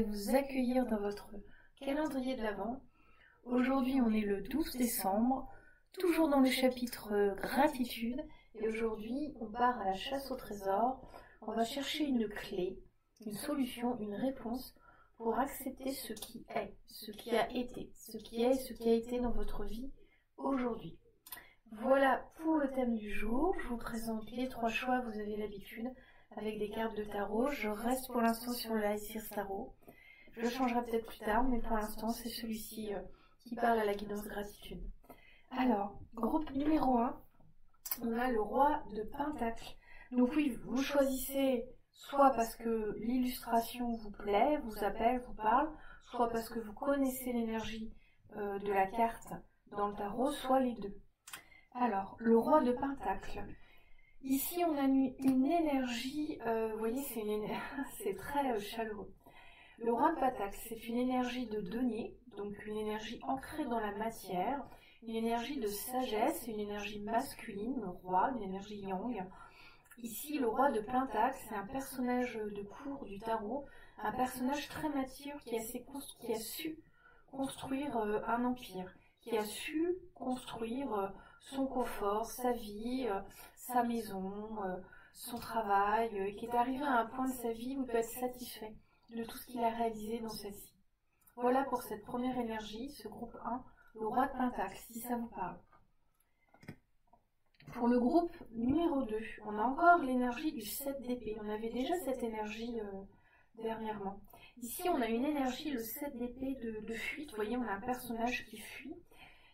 vais vous accueillir dans votre calendrier de l'Avent. Aujourd'hui, on est le 12 décembre, toujours dans le chapitre gratitude. Et aujourd'hui, on part à la chasse au trésor. On va chercher une clé, une solution, une réponse pour accepter ce qui est, ce qui a été, ce qui est, ce qui a été dans votre vie aujourd'hui. Voilà pour le thème du jour. Je vous présente les 3 choix, vous avez l'habitude, avec des cartes de tarot. Je reste pour l'instant sur le Isis Tarot. Je le changerai peut-être plus tard, mais pour l'instant, c'est celui-ci qui parle à la guidance gratitude. Alors, groupe numéro 1, on a le roi de Pentacle. Donc oui, vous choisissez soit parce que l'illustration vous plaît, vous appelle, vous parle, soit parce que vous connaissez l'énergie de la carte dans le tarot, soit les deux. Alors, le roi de Pentacle. Ici, on a une énergie, vous voyez, c'est très chaleureux. Le roi de Pentacle, c'est une énergie de denier, donc une énergie ancrée dans la matière, une énergie de sagesse, une énergie masculine, le roi, une énergie yang. Ici, le roi de Pentacle, c'est un personnage de cour du tarot, un personnage très mature qui a su construire un empire, qui a su construire son confort, sa vie, sa maison, son travail, qui est arrivé à un point de sa vie où il peut être satisfait de tout ce qu'il a réalisé dans celle-ci. Voilà pour cette première énergie, ce groupe 1, le roi de Pentacle, si ça vous parle. Pour le groupe numéro 2, on a encore l'énergie du 7 d'épée. On avait déjà cette énergie dernièrement. Ici, on a une énergie, le 7 d'épée de fuite. Vous voyez, on a un personnage qui fuit.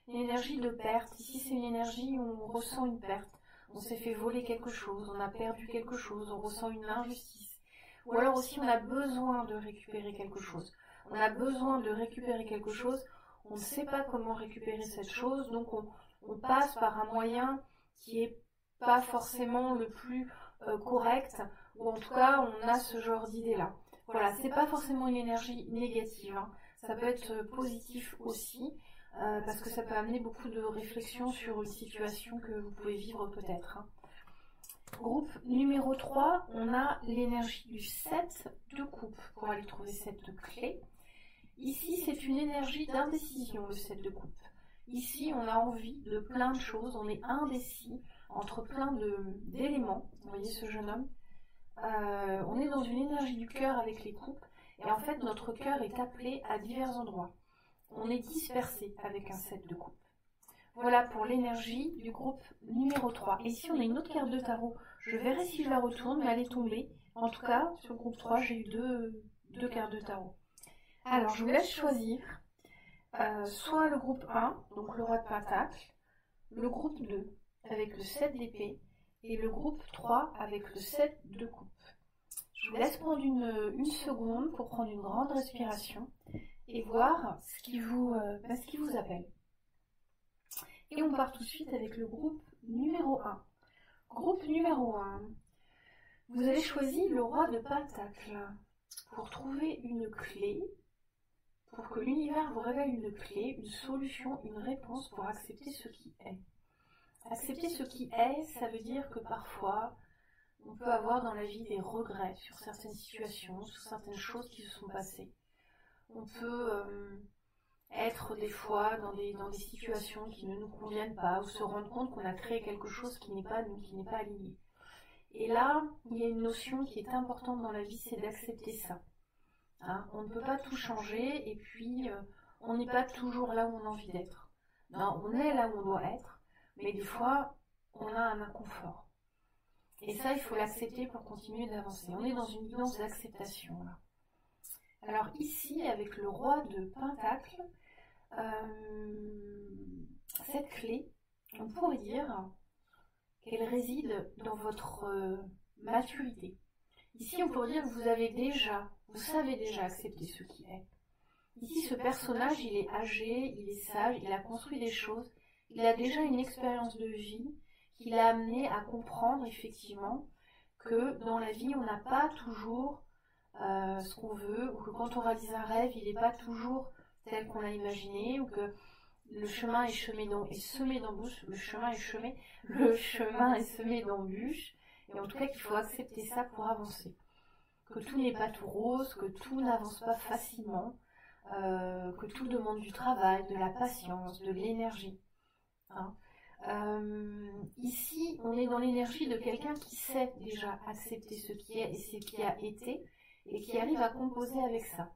Une énergie de perte. Ici, c'est une énergie où on ressent une perte. On s'est fait voler quelque chose, on a perdu quelque chose, on ressent une injustice. Ou alors aussi, on a besoin de récupérer quelque chose. On a besoin de récupérer quelque chose. On ne sait pas comment récupérer cette chose, donc on passe par un moyen qui est pas forcément le plus correct, ou en tout cas on a ce genre d'idée là. Voilà, c'est pas forcément une énergie négative, hein. Ça peut être positif aussi, parce que ça peut amener beaucoup de réflexion sur une situation que vous pouvez vivre peut-être, hein. Groupe numéro 3, on a l'énergie du 7 de coupe, pour aller trouver cette clé. Ici c'est une énergie d'indécision, le 7 de coupe. Ici, on a envie de plein de choses, on est indécis entre plein d'éléments. Vous voyez ce jeune homme, on est dans une énergie du cœur avec les coupes, et en fait, notre cœur est appelé à divers endroits. On est dispersé avec un 7 de coupe. Voilà pour l'énergie du groupe numéro 3. Et ici, on a une autre carte de tarot. Je verrai si je la retourne, mais elle est tombée. En tout cas, sur le groupe 3, j'ai eu deux cartes de tarot. Alors, je vous laisse choisir. Soit le groupe 1, donc le roi de Pentacle, le groupe 2 avec le 7 d'épée et le groupe 3 avec le 7 de coupe. Je vous laisse prendre une seconde pour prendre une grande respiration et voir ce qui vous appelle. Et on part tout de suite avec le groupe numéro 1. Groupe numéro 1, vous avez choisi le roi de Pentacle pour trouver une clé, pour que l'univers vous révèle une clé, une solution, une réponse pour accepter ce qui est. Accepter ce qui est, ça veut dire que parfois, on peut avoir dans la vie des regrets sur certaines situations, sur certaines choses qui se sont passées. On peut être des fois dans des situations qui ne nous conviennent pas, ou se rendre compte qu'on a créé quelque chose qui n'est pas nous, qui n'est pas aligné. Et là, il y a une notion qui est importante dans la vie, c'est d'accepter ça. Hein, on ne peut pas tout changer, et puis on n'est pas toujours là où on a envie d'être. Non, on est là où on doit être, mais des fois, on a un inconfort. Et ça, il faut l'accepter pour continuer d'avancer. On est dans une guidance d'acceptation, là. Alors ici, avec le roi de Pentacle, cette clé, on pourrait dire qu'elle réside dans votre maturité. Ici, on pourrait dire que vous savez déjà accepter ce qui est. Ici, ce personnage, il est âgé, il est sage, il a construit des choses, il a déjà une expérience de vie qui l'a amené à comprendre effectivement que dans la vie, on n'a pas toujours ce qu'on veut, ou que quand on réalise un rêve, il n'est pas toujours tel qu'on l'a imaginé, ou que le chemin est semé d'embûches, le chemin est semé d'embûches, et en tout cas qu'il faut accepter ça pour avancer. que tout n'est pas tout rose, que tout n'avance pas facilement, que tout demande du travail, de la patience, de l'énergie. Hein. Ici, on est dans l'énergie de quelqu'un qui sait déjà accepter ce qui est et ce qui a été, et qui arrive à composer avec ça,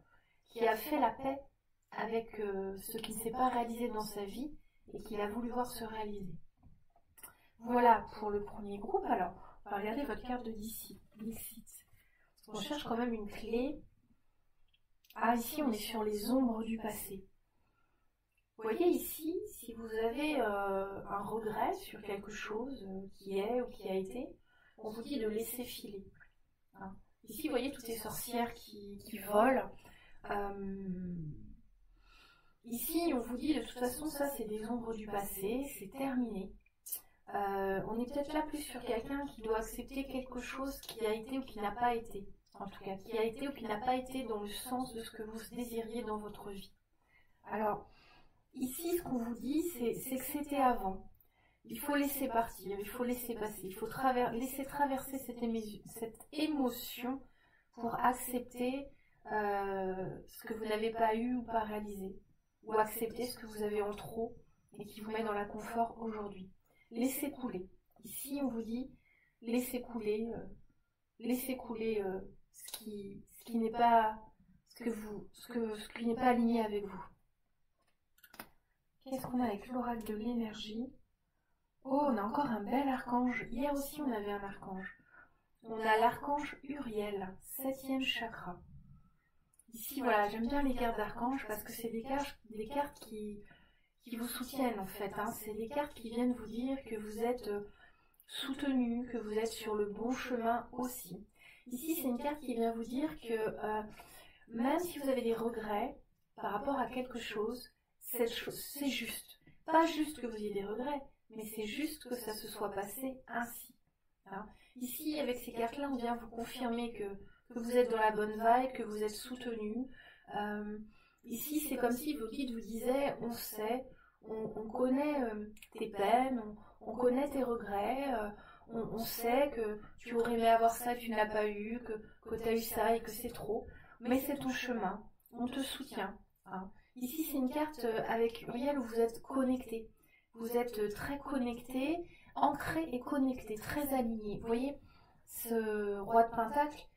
qui a fait la paix avec ce qui ne s'est pas réalisé dans sa vie et qu'il a voulu voir se réaliser. Voilà pour le premier groupe. Alors, on va regarder votre carte de Dixit. On cherche quand même une clé. Ah, ici, on est sur les ombres du passé. Vous voyez ici, si vous avez un regret sur quelque chose qui est ou qui a été, on vous dit de laisser filer. Hein. Ici, vous voyez toutes ces sorcières qui volent. Ici, on vous dit de toute façon, ça c'est des ombres du passé, c'est terminé. On est peut-être là plus sur quelqu'un qui doit accepter quelque chose qui a été ou qui n'a pas été. En tout cas, qui a été ou qui n'a pas été dans le sens de ce que vous désiriez dans votre vie. Alors, ici, ce qu'on vous dit, c'est que c'était avant. Il faut laisser partir, il faut laisser passer, il faut laisser traverser cette émotion pour accepter ce que vous n'avez pas eu ou pas réalisé, ou accepter ce que vous avez en trop et qui vous met dans l'inconfort aujourd'hui. Laissez couler. Ici, on vous dit, laissez couler ce qui n'est pas ce qui n'est pas aligné avec vous. Qu'est-ce qu'on a avec l'oracle de l'énergie? Oh, on a encore un bel archange. Hier aussi, on avait un archange. On a l'archange Uriel, 7e chakra. Ici, voilà, j'aime bien les cartes d'archange parce que c'est des cartes qui vous soutiennent en fait. Hein. C'est des cartes qui viennent vous dire que vous êtes soutenu, que vous êtes sur le bon chemin aussi. Ici, c'est une carte qui vient vous dire que même si vous avez des regrets par rapport à quelque chose, cette chose, c'est juste. Pas juste que vous ayez des regrets, mais c'est juste que ça se soit passé ainsi. Hein. Ici, avec ces cartes-là, on vient vous confirmer que vous êtes dans la bonne vibe, que vous êtes soutenu. Ici, c'est comme si vos guides vous disaient, on sait, on connaît tes peines, on connaît tes regrets, on sait que tu aurais aimé avoir ça et que tu n'as pas eu, que tu as eu ça et que c'est trop, mais c'est ton chemin, on te soutient. Hein. Ici, c'est une carte avec Uriel où vous êtes connecté. Vous êtes très connecté, ancré et connecté, très aligné. Vous voyez, ce roi de Pentacle,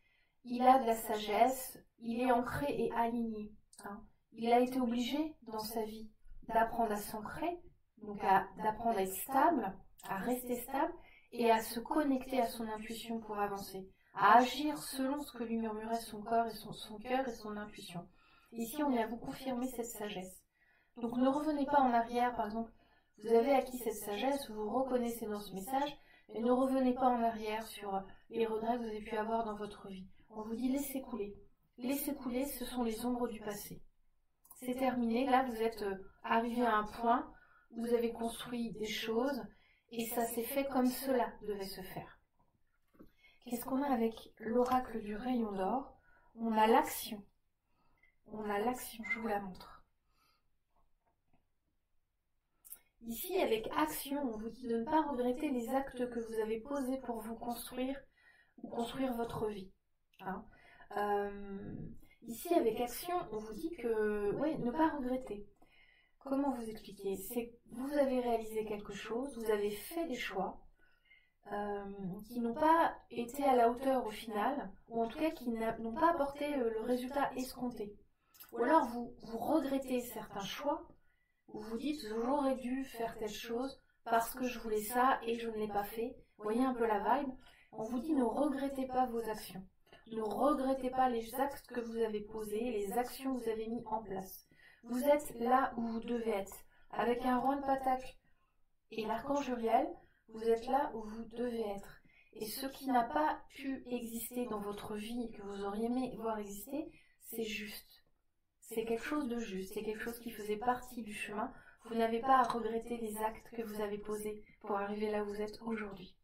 il a de la sagesse, il est ancré et aligné. Hein. Il a été obligé dans sa vie d'apprendre à s'ancrer, donc d'apprendre à être stable, à rester stable et à se connecter à son intuition pour avancer, à agir selon ce que lui murmurait son corps et son cœur et son intuition. Ici, on vient vous confirmer cette sagesse. Donc ne revenez pas en arrière, par exemple, vous avez acquis cette sagesse, vous vous reconnaissez dans ce message, mais ne revenez pas en arrière sur les regrets que vous avez pu avoir dans votre vie. On vous dit laissez couler. Laissez couler, ce sont les ombres du passé. C'est terminé, là vous êtes arrivé à un point où vous avez construit des choses et ça s'est fait comme cela devait se faire. Qu'est-ce qu'on a avec l'oracle du rayon d'or? On a l'action. On a l'action, je vous la montre. Ici, avec action, on vous dit de ne pas regretter les actes que vous avez posés pour vous construire ou construire votre vie. Hein. Ici, avec action, on vous dit que, oui, ne pas regretter. Comment vous expliquer? C'est que vous avez réalisé quelque chose, vous avez fait des choix qui n'ont pas été à la hauteur au final, ou en tout cas qui n'ont pas apporté le résultat escompté. Ou alors vous regrettez certains choix, où vous dites j'aurais dû faire telle chose parce que je voulais ça et je ne l'ai pas fait. Vous voyez un peu la vibe? On vous dit ne regrettez pas vos actions. Ne regrettez pas les actes que vous avez posés, les actions que vous avez mis en place. Vous êtes là où vous devez être. Avec un roi de Pentacle et l'archange Uriel, vous êtes là où vous devez être. Et ce qui n'a pas pu exister dans votre vie, que vous auriez aimé voir exister, c'est juste. C'est quelque chose de juste, c'est quelque chose qui faisait partie du chemin. Vous n'avez pas à regretter les actes que vous avez posés pour arriver là où vous êtes aujourd'hui.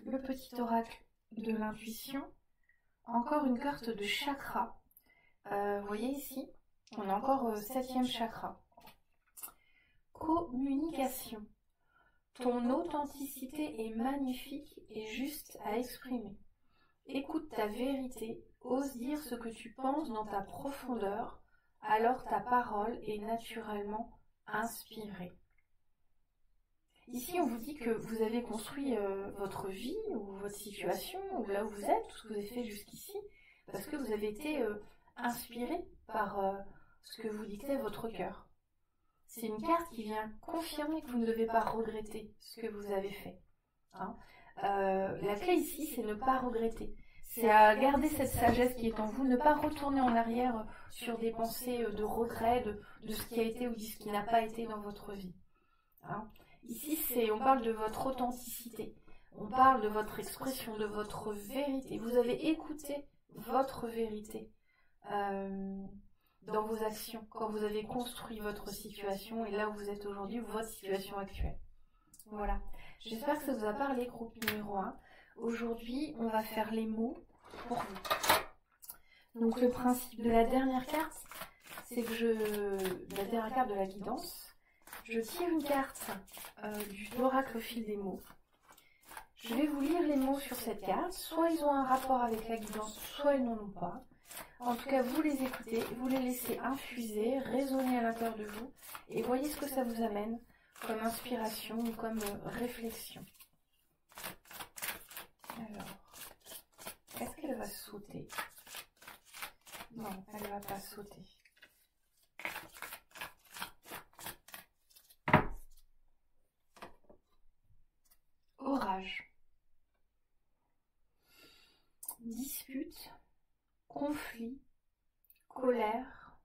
Le petit oracle de l'intuition, encore une carte de chakra. Vous voyez ici, on a encore 7e chakra. Communication. Ton authenticité est magnifique et juste à exprimer. écoute ta vérité, ose dire ce que tu penses dans ta profondeur, alors ta parole est naturellement inspirée. Ici, on vous dit que vous avez construit votre vie ou votre situation, ou là où vous êtes, tout ce que vous avez fait jusqu'ici, parce que vous avez été inspiré par ce que vous dictait votre cœur. C'est une carte qui vient confirmer que vous ne devez pas regretter ce que vous avez fait. Hein. La clé ici, c'est ne pas regretter. C'est à garder cette sagesse qui est en vous, ne pas retourner en arrière sur des pensées de regret, de ce qui a été ou de ce qui n'a pas été dans votre vie. Hein. Ici, on parle de votre authenticité, on parle de votre expression, de votre vérité. Vous avez écouté votre vérité dans vos actions, quand vous avez construit votre situation et là où vous êtes aujourd'hui, votre situation actuelle. Voilà. J'espère que ça vous a parlé, groupe numéro 1. Aujourd'hui, on va faire les mots pour vous. Donc le principe de la dernière carte, c'est que la dernière carte de la guidance, je tire une carte de l'oracle au fil des mots. Je vais vous lire les mots sur cette carte. Soit ils ont un rapport avec la guidance, soit ils n'en ont pas. En tout cas, vous les écoutez, vous les laissez infuser, résonner à l'intérieur de vous et voyez ce que ça vous amène comme inspiration ou comme réflexion. Alors, est-ce qu'elle va sauter? Non, elle ne va pas sauter. Orage. Dispute, conflit, colère,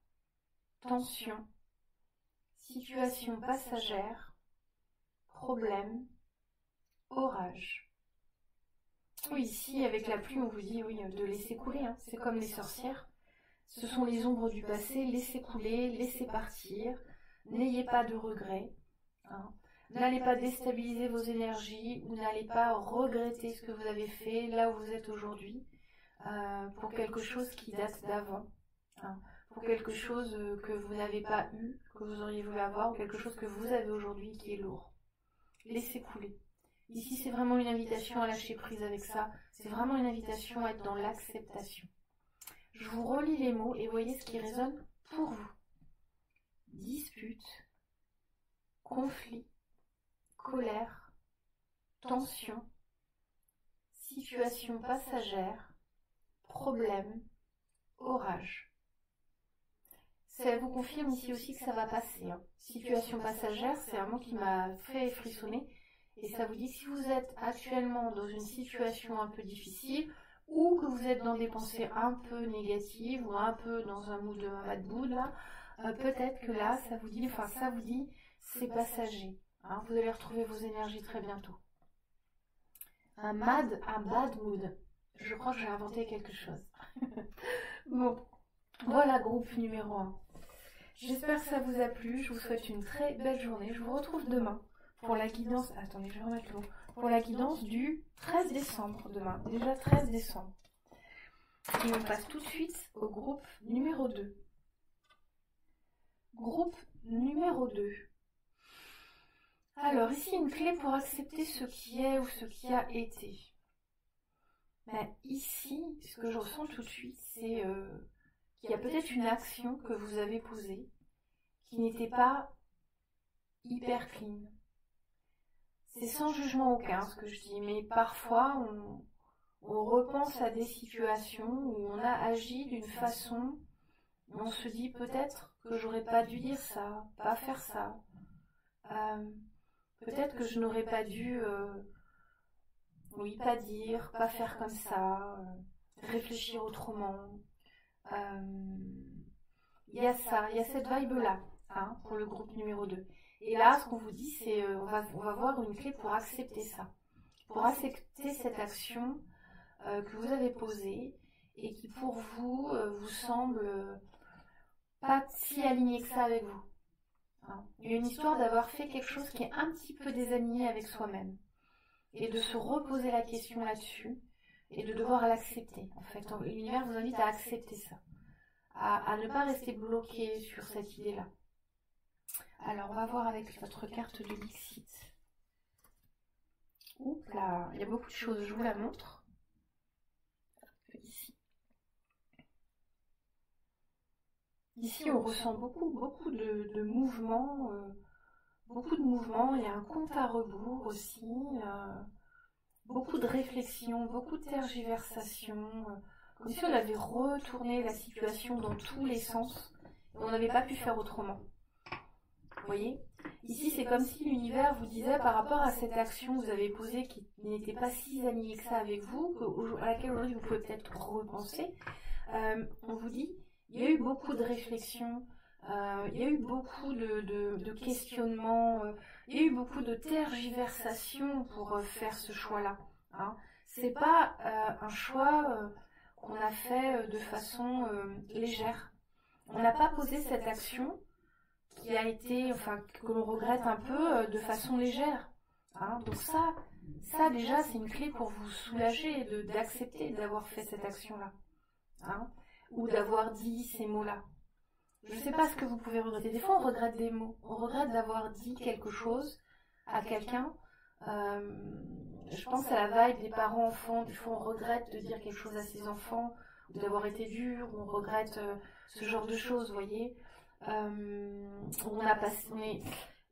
tension, situation passagère, problème, orage. Oui, ici, avec la pluie, on vous dit oui, de laisser couler. Hein. C'est comme les sorcières. Ce sont les ombres du passé. Laissez couler, laissez partir. N'ayez pas de regrets. Hein. N'allez pas déstabiliser vos énergies ou n'allez pas regretter ce que vous avez fait là où vous êtes aujourd'hui pour quelque chose qui date d'avant. Hein. Pour quelque chose que vous n'avez pas eu, que vous auriez voulu avoir, ou quelque chose que vous avez aujourd'hui qui est lourd. Laissez couler. Ici, c'est vraiment une invitation à lâcher prise avec ça. C'est vraiment une invitation à être dans l'acceptation. Je vous relis les mots et voyez ce qui résonne pour vous. Dispute, conflit, colère, tension, situation passagère, problème, orage. Ça vous confirme ici aussi que ça va passer. Hein. Situation passagère, c'est un mot qui m'a fait frissonner. Et ça vous dit que si vous êtes actuellement dans une situation un peu difficile ou que vous êtes dans des pensées un peu négatives ou un peu dans un mood de bad mood, là, peut-être que là, ça vous dit c'est passager. Hein, vous allez retrouver vos énergies très bientôt. Un bad mood. Je crois que j'ai inventé quelque chose. Bon, voilà groupe numéro 1. J'espère que ça vous a plu. Je vous souhaite une très belle journée. Je vous retrouve demain pour la guidance. Attendez, je vais remettre le mot. Pour la guidance du 13 décembre demain. Déjà 13 décembre. Et on passe tout de suite au groupe numéro 2. Groupe numéro 2. Alors, ici, une clé pour accepter ce qui est ou ce qui a été. Mais ici, ce que je ressens tout de suite, c'est qu'il y a peut-être une action que vous avez posée qui n'était pas hyper clean. C'est sans jugement aucun ce que je dis, mais parfois on repense à des situations où on a agi d'une façon où on se dit peut-être que j'aurais pas dû dire ça, pas faire ça. Peut-être que je n'aurais pas dû, pas dire, pas faire comme ça, réfléchir autrement. Il y a ça, il y a cette vibe-là, hein, pour le groupe numéro 2. Et là, ce qu'on vous dit, c'est on va voir une clé pour accepter ça. Pour accepter cette action que vous avez posée et qui pour vous, vous semble pas si alignée que ça avec vous. Hein. Il y a une histoire d'avoir fait quelque chose qui est un petit peu désaligné avec soi-même. Et de se reposer la question là-dessus et de devoir l'accepter. En fait, l'univers vous invite à accepter ça. À ne pas rester bloqué sur cette idée-là. Alors, on va voir avec votre carte de Lixit. Oups là, il y a beaucoup de choses, je vous la montre. ici. Ici, on ressent beaucoup de mouvements, il y a un compte à rebours aussi, beaucoup de réflexions, beaucoup de tergiversations, comme si on avait retourné la situation dans tous les sens, et on n'avait pas pu faire autrement. Vous voyez? Ici, c'est comme si l'univers vous disait par rapport à cette action que vous avez posée qui n'était pas si alignée que ça avec vous, à laquelle aujourd'hui vous pouvez peut-être repenser, on vous dit, il y a eu beaucoup de réflexions, il y a eu beaucoup de questionnements, il y a eu beaucoup de tergiversations pour faire ce choix-là. Hein. C'est pas un choix qu'on a fait de façon légère. On n'a pas posé cette action qui a été, enfin, que l'on regrette un peu de façon légère. Hein. Donc ça déjà, c'est une clé pour vous soulager, d'accepter d'avoir fait cette action-là. Hein. Ou d'avoir dit ces mots-là. Je ne sais pas ce que vous pouvez regretter. Des fois, on regrette des mots. On regrette d'avoir dit quelque chose à quelqu'un. Je pense à la vibe des parents-enfants. Des fois, on regrette de dire quelque chose à ses enfants, ou d'avoir été dur. On regrette ce genre de choses, vous voyez.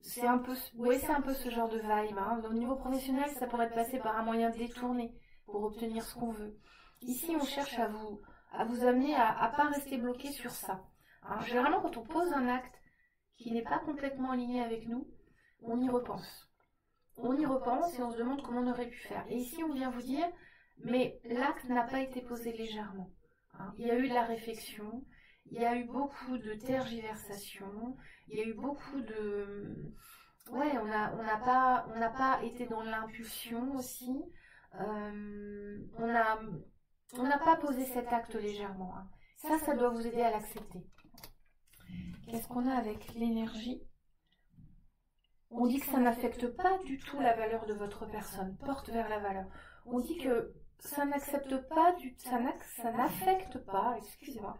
C'est un peu ce genre de vibe. Hein. Au niveau professionnel, ça pourrait être passé par un moyen détourné pour obtenir ce qu'on veut. Ici, on cherche à vous amener à pas rester bloqué sur ça. Hein, généralement, quand on pose un acte qui n'est pas complètement aligné avec nous, on y repense. On y repense et on se demande comment on aurait pu faire. Et ici, on vient vous dire, mais l'acte n'a pas été posé légèrement. Hein, il y a eu de la réflexion, il y a eu beaucoup de tergiversation, il y a eu beaucoup de... Ouais, on n'a pas été dans l'impulsion aussi. On n'a pas posé cet acte légèrement. Hein. Ça doit vous aider à l'accepter. Qu'est-ce qu'on a avec l'énergie? On dit que ça n'affecte pas du tout la valeur de votre personne, porte vers la valeur. On dit que ça n'affecte pas, excusez-moi,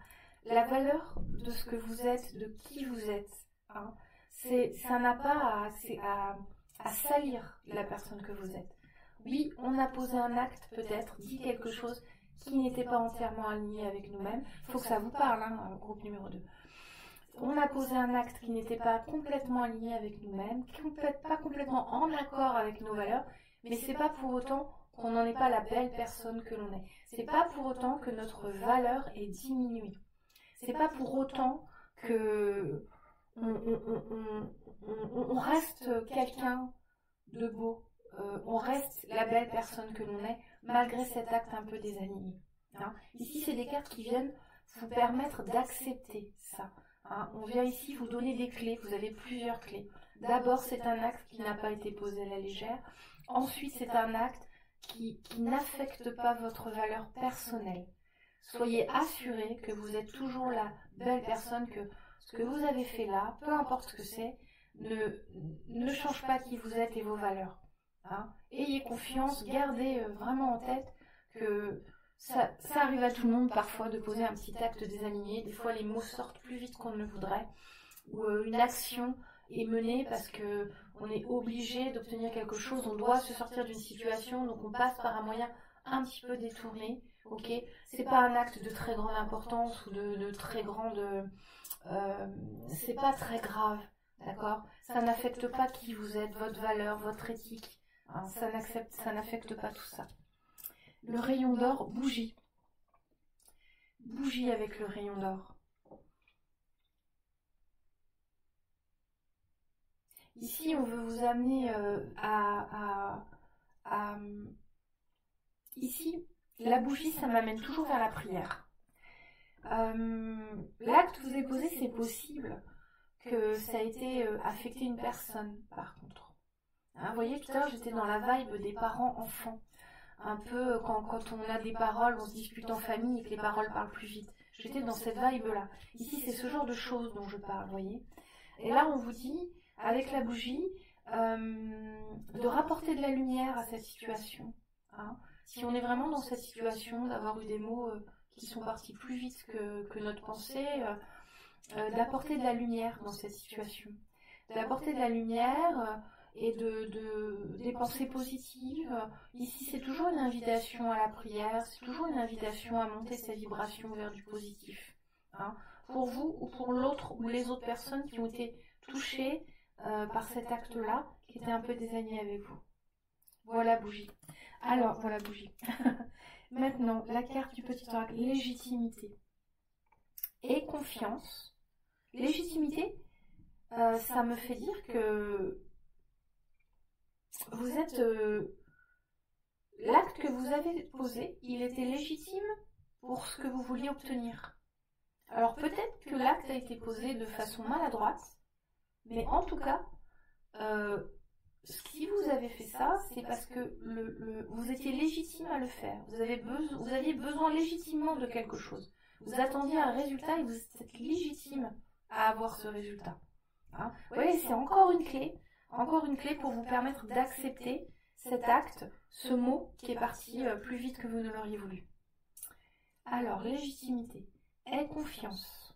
la valeur de ce que vous êtes, de qui vous êtes. Hein. Ça n'a pas à salir la personne que vous êtes. Oui, on a posé un acte, peut-être, dit quelque chose qui n'était pas entièrement aligné avec nous-mêmes. Il faut que ça vous parle, hein, groupe numéro 2. On a posé un acte qui n'était pas complètement aligné avec nous-mêmes, pas complètement en accord avec nos valeurs, mais c'est pas pour autant qu'on n'en est pas la belle personne que l'on est. C'est pas pour autant que notre valeur est diminuée. C'est pas pour autant que on reste quelqu'un de beau. On reste la belle personne que l'on est, malgré cet acte un peu désaligné. Hein. Ici, c'est des cartes qui viennent vous permettre d'accepter ça. Hein. On vient ici vous donner des clés, vous avez plusieurs clés. D'abord, c'est un acte qui n'a pas été posé à la légère. Ensuite, c'est un acte qui n'affecte pas votre valeur personnelle. Soyez assurés que vous êtes toujours la belle personne, que ce que vous avez fait là, peu importe ce que c'est, ne change pas qui vous êtes et vos valeurs. Hein. Ayez confiance, gardez vraiment en tête que ça arrive à tout le monde parfois de poser un petit acte désaligné. Des fois, les mots sortent plus vite qu'on ne le voudrait, ou une action est menée parce que on est obligé d'obtenir quelque chose, on doit se sortir d'une situation, donc on passe par un moyen un petit peu détourné. Ok, c'est pas un acte de très grande importance ou de très grande, c'est pas très grave, d'accord. Ça n'affecte pas qui vous êtes, votre valeur, votre éthique. Hein, ça n'affecte pas tout ça. Le rayon d'or, bougie. Bougie avec le rayon d'or. Ici, on veut vous amener Ici, la bougie, ça m'amène toujours vers la prière. L'acte que vous avez posé, c'est possible que ça a été affecté une personne, par contre. Hein, vous voyez, tout à l'heure, j'étais dans la vibe des parents-enfants. Un peu quand on a des paroles, on se dispute en famille et que les paroles parlent plus vite. J'étais dans cette vibe-là. Ici, c'est ce genre de choses dont je parle, vous voyez. Et là, on vous dit, avec la bougie, de rapporter de la lumière à cette situation. Hein. Si on est vraiment dans cette situation, d'avoir eu des mots qui sont partis plus vite que notre pensée, d'apporter de la lumière dans cette situation. D'apporter de la lumière et des pensées positives. Ici, c'est toujours une invitation à la prière, c'est toujours une invitation à monter sa vibration vers du positif. Hein, pour vous ou pour l'autre ou les autres personnes qui ont été touchées par cet acte-là, qui étaient un peu désalignés avec vous. Voilà bougie. Alors, voilà bougie. Maintenant, la carte du petit oracle, légitimité et confiance. Légitimité, ça me fait dire que vous êtes... l'acte que vous avez posé, il était légitime pour ce que vous vouliez obtenir. Alors peut-être que l'acte a été posé de façon maladroite, mais en tout cas, si vous avez fait ça, c'est parce que vous étiez légitime à le faire. Vous aviez besoin légitimement de quelque chose. Vous attendiez un résultat et vous êtes légitime à avoir ce résultat. Hein, vous voyez, c'est encore une clé pour vous permettre d'accepter cet acte, ce mot qui est parti plus vite que vous ne l'auriez voulu. Alors, légitimité, aie confiance.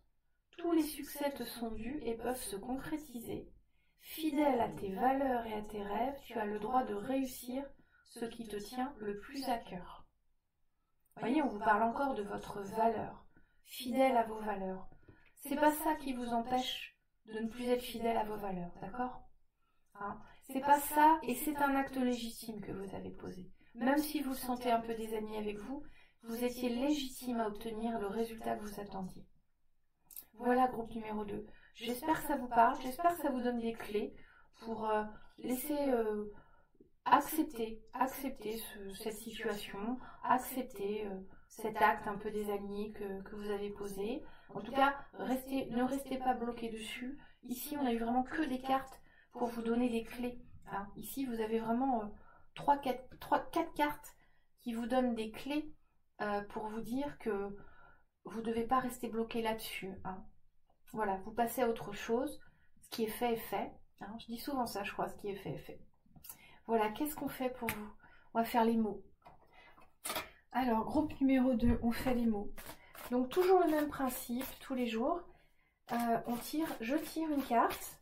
Tous les succès te sont dus et peuvent se concrétiser. Fidèle à tes valeurs et à tes rêves, tu as le droit de réussir ce qui te tient le plus à cœur. Vous voyez, on vous parle encore de votre valeur. Fidèle à vos valeurs. C'est pas ça qui vous empêche de ne plus être fidèle à vos valeurs, d'accord? Hein, c'est pas ça, et c'est un acte légitime que vous avez posé. Même si vous le sentez un peu désaligné avec vous, vous étiez légitime à obtenir le résultat que vous attendiez. Voilà, groupe numéro 2. J'espère que ça vous parle, j'espère que ça vous donne des clés pour laisser accepter cette situation, accepter cet acte un peu désaligné que vous avez posé. En tout cas, ne restez pas bloqué dessus. Ici, on a eu vraiment que des cartes pour vous donner des clés. Hein. Ici, vous avez vraiment 4 cartes qui vous donnent des clés pour vous dire que vous ne devez pas rester bloqué là-dessus. Hein. Voilà, vous passez à autre chose. Ce qui est fait est fait. Hein. Je dis souvent ça, je crois, ce qui est fait est fait. Voilà, qu'est-ce qu'on fait pour vous? On va faire les mots. Alors, groupe numéro 2, on fait les mots. Donc, toujours le même principe, tous les jours. Je tire une carte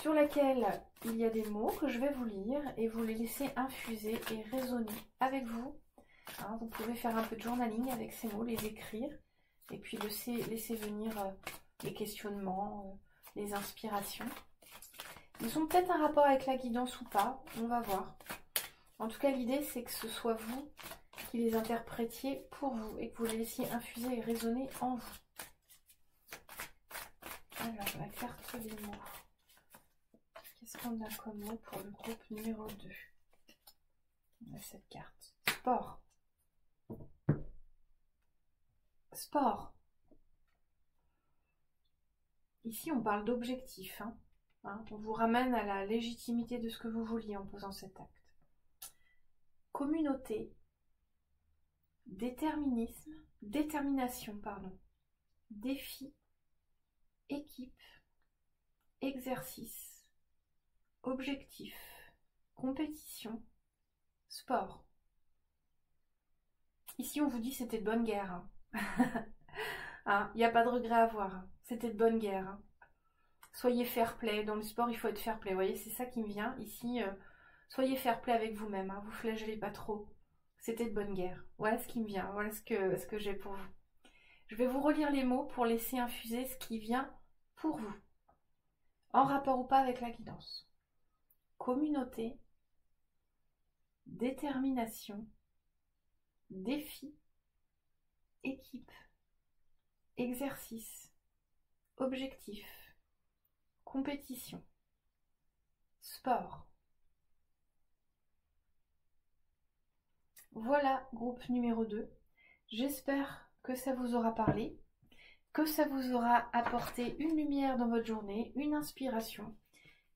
sur laquelle il y a des mots que je vais vous lire et vous les laisser infuser et résonner avec vous. Hein, vous pouvez faire un peu de journaling avec ces mots, les écrire et puis laisser venir les questionnements, les inspirations. Ils ont peut-être un rapport avec la guidance ou pas, on va voir. En tout cas, l'idée, c'est que ce soit vous qui les interprétiez pour vous et que vous les laissiez infuser et résonner en vous. Alors, la carte des mots. Qu'est-ce qu'on a comme mot pour le groupe numéro 2? On a cette carte. Sport. Sport. Ici, on parle d'objectif. Hein. On vous ramène à la légitimité de ce que vous vouliez en posant cet acte. Communauté. Détermination, défi, équipe, exercice, objectif, compétition, sport. Ici, on vous dit c'était de bonne guerre. Hein. Il n'y a pas de regret à avoir. Hein. C'était de bonne guerre. Hein. Soyez fair play. Dans le sport, il faut être fair play. Vous voyez, c'est ça qui me vient. Ici, soyez fair play avec vous-même. Hein. Vous flagellez pas trop. C'était de bonne guerre. Voilà ce qui me vient. Voilà ce que j'ai pour vous. Je vais vous relire les mots pour laisser infuser ce qui vient pour vous. En rapport ou pas avec la guidance. Communauté. Détermination. Défi. Équipe. Exercice. Objectif. Compétition. Sport. Voilà, groupe numéro 2. J'espère que ça vous aura parlé, que ça vous aura apporté une lumière dans votre journée, une inspiration,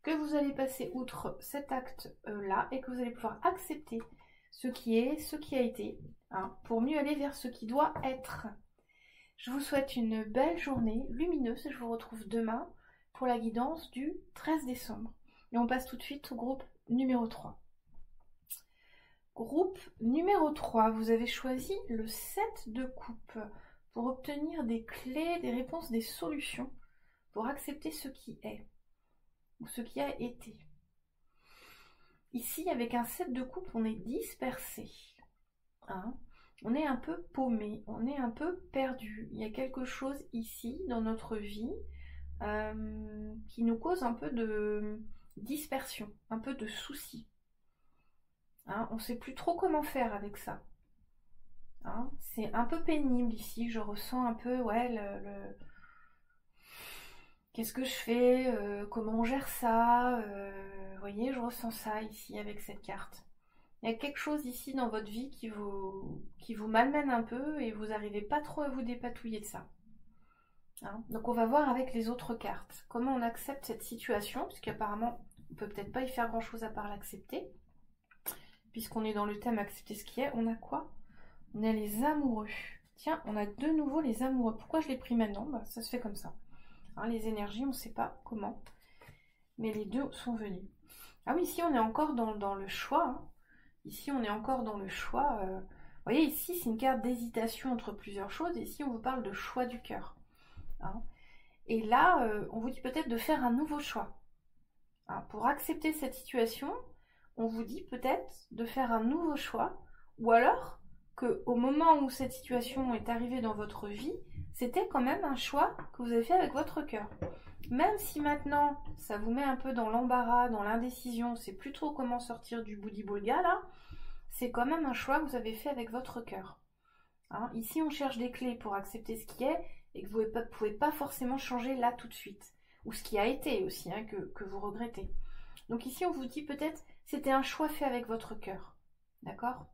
que vous allez passer outre cet acte-là et que vous allez pouvoir accepter ce qui est, ce qui a été, hein, pour mieux aller vers ce qui doit être. Je vous souhaite une belle journée lumineuse et je vous retrouve demain pour la guidance du 13 décembre. Et on passe tout de suite au groupe numéro 3. Groupe numéro 3, vous avez choisi le 7 de coupe pour obtenir des clés, des réponses, des solutions pour accepter ce qui est ou ce qui a été. ici, avec un 7 de coupe, on est dispersé. Hein, on est un peu paumé, on est un peu perdu. Il y a quelque chose ici, dans notre vie, qui nous cause un peu de dispersion, un peu de soucis. Hein, on ne sait plus trop comment faire avec ça. Hein, c'est un peu pénible ici, je ressens un peu, ouais, qu'est-ce que je fais, comment on gère ça, vous voyez, je ressens ça ici avec cette carte. Il y a quelque chose ici dans votre vie qui vous malmène un peu et vous n'arrivez pas trop à vous dépatouiller de ça. Hein, donc on va voir avec les autres cartes comment on accepte cette situation, puisqu'apparemment on peut peut-être pas y faire grand chose à part l'accepter. Puisqu'on est dans le thème accepter ce qui est, on a quoi? On a les amoureux. Tiens, on a de nouveau les amoureux. Pourquoi je l'ai pris maintenant? Bah, ça se fait comme ça. Hein, les énergies, on ne sait pas comment. Mais les deux sont venus. Ah oui, ici on est encore dans le choix. Hein. Ici on est encore dans le choix. Vous voyez, ici c'est une carte d'hésitation entre plusieurs choses. Ici on vous parle de choix du cœur. Hein. Et là, on vous dit peut-être de faire un nouveau choix. Hein, pour accepter cette situation, on vous dit peut-être de faire un nouveau choix. Ou alors qu'au moment où cette situation est arrivée dans votre vie, c'était quand même un choix que vous avez fait avec votre cœur. Même si maintenant, ça vous met un peu dans l'embarras, dans l'indécision, c'est plus trop comment sortir du boudi-boulga là, c'est quand même un choix que vous avez fait avec votre cœur. Hein, ici, on cherche des clés pour accepter ce qui est et que vous ne pouvez pas forcément changer là tout de suite. Ou ce qui a été aussi, hein, que vous regrettez. Donc ici, on vous dit peut-être, c'était un choix fait avec votre cœur. D'accord ?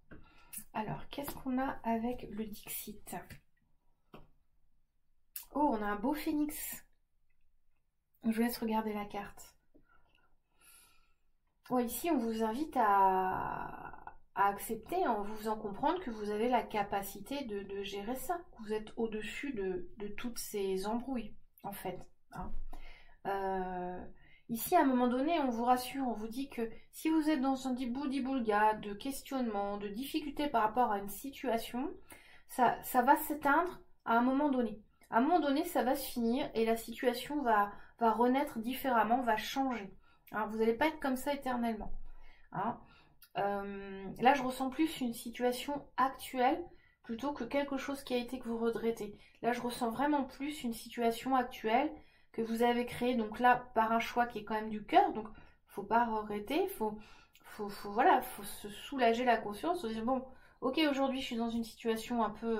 Alors, qu'est-ce qu'on a avec le Dixit? Oh, on a un beau phénix. Je vous laisse regarder la carte. Ouais, ici, on vous invite à accepter en vous faisant comprendre que vous avez la capacité de gérer ça. Que vous êtes au-dessus de toutes ces embrouilles, en fait. Hein. Ici, à un moment donné, on vous rassure, on vous dit que si vous êtes dans un boulga de questionnement, de difficulté par rapport à une situation, ça va s'éteindre à un moment donné. À un moment donné, ça va se finir et la situation va renaître différemment, va changer. Hein, vous n'allez pas être comme ça éternellement. Hein. Là, je ressens plus une situation actuelle plutôt que quelque chose qui a été que vous regrettez. Là, je ressens vraiment plus une situation actuelle que vous avez créée, donc là, par un choix qui est quand même du cœur, donc faut pas regretter, faut se soulager la conscience, se dire, bon, ok, aujourd'hui, je suis dans une situation un peu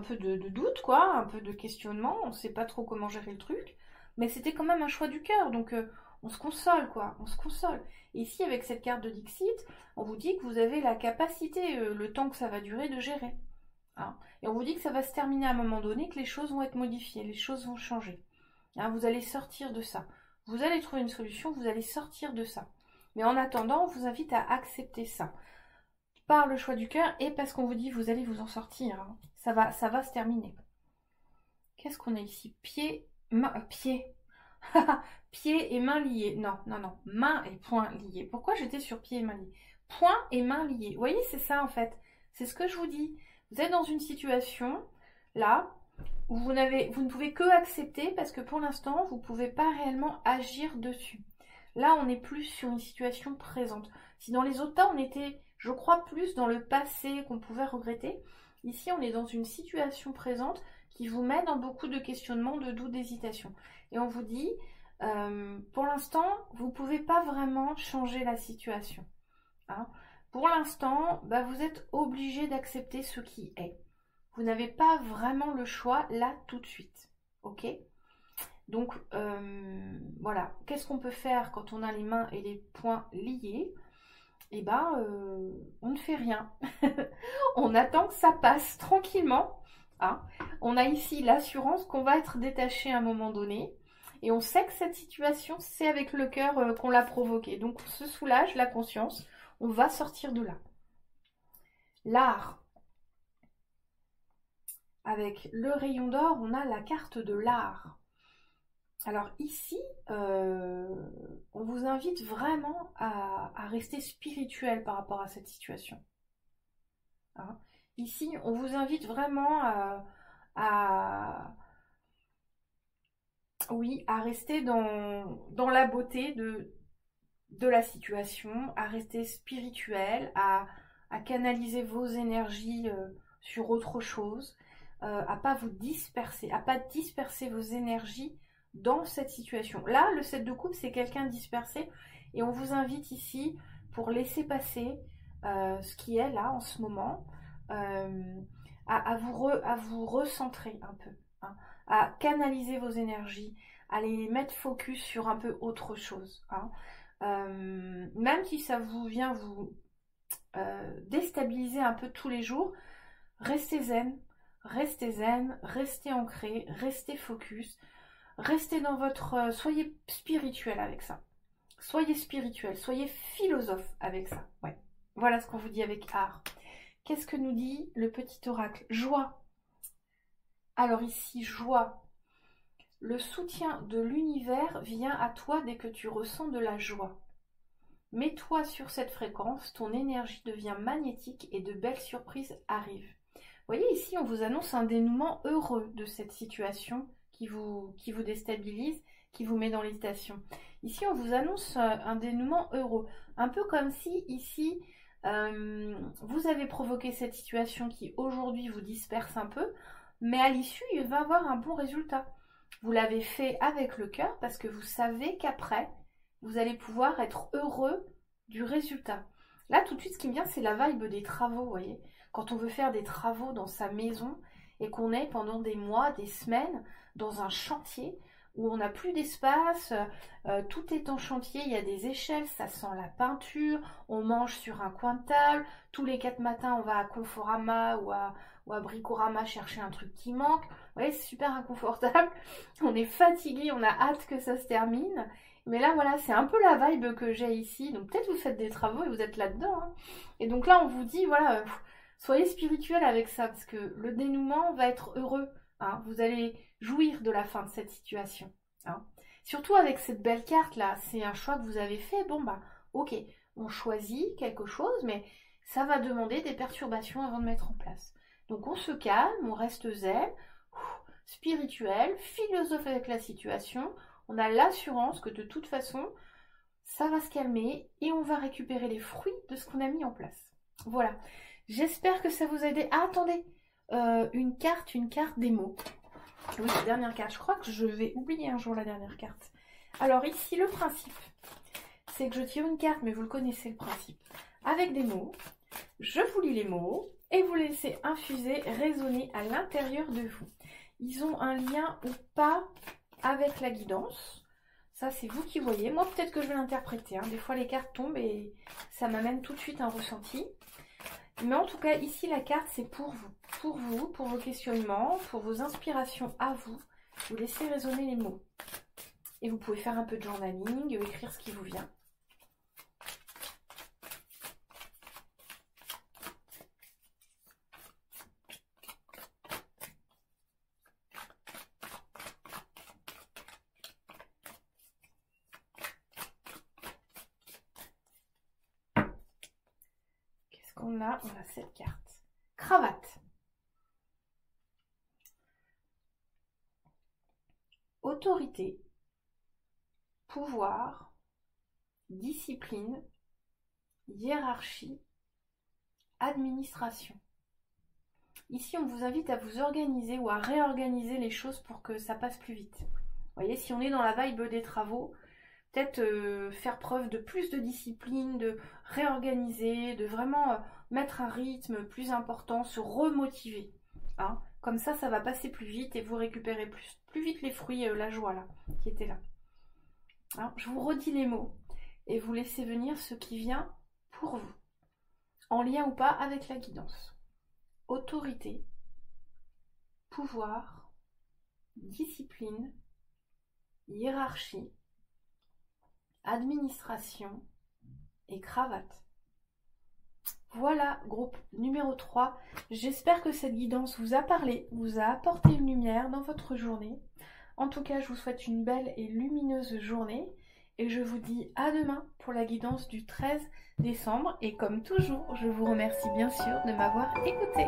de doute, quoi, un peu de questionnement, on sait pas trop comment gérer le truc, mais c'était quand même un choix du cœur, donc on se console, quoi, on se console. Et ici, avec cette carte de Dixit, on vous dit que vous avez la capacité, le temps que ça va durer, de gérer. Hein. Et on vous dit que ça va se terminer à un moment donné, que les choses vont être modifiées, les choses vont changer. Hein, vous allez sortir de ça. Vous allez trouver une solution, vous allez sortir de ça. Mais en attendant, on vous invite à accepter ça. Par le choix du cœur et parce qu'on vous dit vous allez vous en sortir. Hein. Ça va se terminer. Qu'est-ce qu'on a ici? Pied, pied et mains liés. Non. Mains et poings liés. Pourquoi j'étais sur pied et mains liés? Poings et mains liés. Vous voyez, c'est ça en fait. C'est ce que je vous dis. Vous êtes dans une situation, là, où vous ne pouvez que accepter parce que pour l'instant, vous ne pouvez pas réellement agir dessus. Là, on est plus sur une situation présente. Si dans les autres temps, on était, je crois, plus dans le passé qu'on pouvait regretter, ici, on est dans une situation présente qui vous met dans beaucoup de questionnements, de doutes, d'hésitation. Et on vous dit, pour l'instant, vous ne pouvez pas vraiment changer la situation. Hein. Pour l'instant, vous êtes obligé d'accepter ce qui est. Vous n'avez pas vraiment le choix là tout de suite. Ok ? Donc voilà, qu'est-ce qu'on peut faire quand on a les mains et les poings liés? Eh ben, on ne fait rien. On attend que ça passe tranquillement. Hein. On a ici l'assurance qu'on va être détaché à un moment donné. Et on sait que cette situation, c'est avec le cœur qu'on l'a provoquée. Donc on se soulage la conscience. On va sortir de là. L'art. Avec le rayon d'or, on a la carte de l'art. Alors ici, on vous invite vraiment à rester spirituel par rapport à cette situation. Hein. Ici, on vous invite vraiment à rester dans la beauté de la situation, à rester spirituel, à canaliser vos énergies sur autre chose, à pas vous disperser, à pas disperser vos énergies dans cette situation. Là, le 7 de coupe, c'est quelqu'un dispersé et on vous invite ici pour laisser passer ce qui est là en ce moment, à vous recentrer un peu, hein, à canaliser vos énergies, à les mettre focus sur un peu autre chose. Hein. Même si ça vous vient vous déstabiliser un peu tous les jours, restez zen, restez ancré, restez focus, restez dans votre... soyez spirituel avec ça. Soyez spirituel, soyez philosophe avec ça. Ouais. Voilà ce qu'on vous dit avec art. Qu'est-ce que nous dit le petit oracle? Joie. Alors ici, joie. Le soutien de l'univers vient à toi dès que tu ressens de la joie. Mets-toi sur cette fréquence, ton énergie devient magnétique et de belles surprises arrivent. Vous voyez ici, on vous annonce un dénouement heureux de cette situation qui vous déstabilise, qui vous met dans l'hésitation. Ici, on vous annonce un dénouement heureux. Un peu comme si ici, vous avez provoqué cette situation qui aujourd'hui vous disperse un peu, mais à l'issue, il va avoir un bon résultat. Vous l'avez fait avec le cœur parce que vous savez qu'après, vous allez pouvoir être heureux du résultat. Là, tout de suite, ce qui me vient, c'est la vibe des travaux, vous voyez. Quand on veut faire des travaux dans sa maison et qu'on est pendant des mois, des semaines, dans un chantier où on n'a plus d'espace, tout est en chantier, il y a des échelles, ça sent la peinture, on mange sur un coin de table, tous les 4 matins, on va à Conforama ou à Bricorama chercher un truc qui manque. Vous voyez, c'est super inconfortable, on est fatigué, on a hâte que ça se termine. Mais là, voilà, c'est un peu la vibe que j'ai ici. Donc peut-être vous faites des travaux et vous êtes là-dedans. Hein. Et donc là, on vous dit, voilà, soyez spirituel avec ça, parce que le dénouement va être heureux. Hein. Vous allez jouir de la fin de cette situation. Hein. Surtout avec cette belle carte-là, c'est un choix que vous avez fait. Bon, bah, ok, on choisit quelque chose, mais ça va demander des perturbations avant de mettre en place. Donc on se calme, on reste zen, spirituel, philosophe avec la situation. On a l'assurance que de toute façon, ça va se calmer et on va récupérer les fruits de ce qu'on a mis en place. Voilà. J'espère que ça vous a aidé. Ah, attendez, une carte des mots. Oui, la dernière carte. Je crois que je vais oublier un jour la dernière carte. Alors ici, le principe, c'est que je tire une carte, mais vous le connaissez le principe. Avec des mots, je vous lis les mots et vous les laissez infuser, résonner à l'intérieur de vous. Ils ont un lien ou pas avec la guidance. Ça, c'est vous qui voyez. Moi, peut-être que je vais l'interpréter. Hein. Des fois, les cartes tombent et ça m'amène tout de suite un ressenti. Mais en tout cas, ici, la carte, c'est pour vous. Pour vous, pour vos questionnements, pour vos inspirations à vous. Vous laissez résonner les mots. Et vous pouvez faire un peu de journaling, écrire ce qui vous vient. On a cette carte. Cravate. Autorité, pouvoir, discipline, hiérarchie, administration. Ici, on vous invite à vous organiser ou à réorganiser les choses pour que ça passe plus vite. Vous voyez, si on est dans la vibe des travaux, peut-être faire preuve de plus de discipline, de réorganiser, de vraiment mettre un rythme plus important, se remotiver. Hein. Comme ça va passer plus vite et vous récupérez plus vite les fruits, la joie là, qui était là. Hein. Je vous redis les mots et vous laissez venir ce qui vient pour vous, en lien ou pas avec la guidance. Autorité, pouvoir, discipline, hiérarchie, administration et cravate. Voilà, groupe numéro 3. J'espère que cette guidance vous a parlé, vous a apporté une lumière dans votre journée. En tout cas, je vous souhaite une belle et lumineuse journée. Et je vous dis à demain pour la guidance du 13 décembre. Et comme toujours, je vous remercie bien sûr de m'avoir écouté.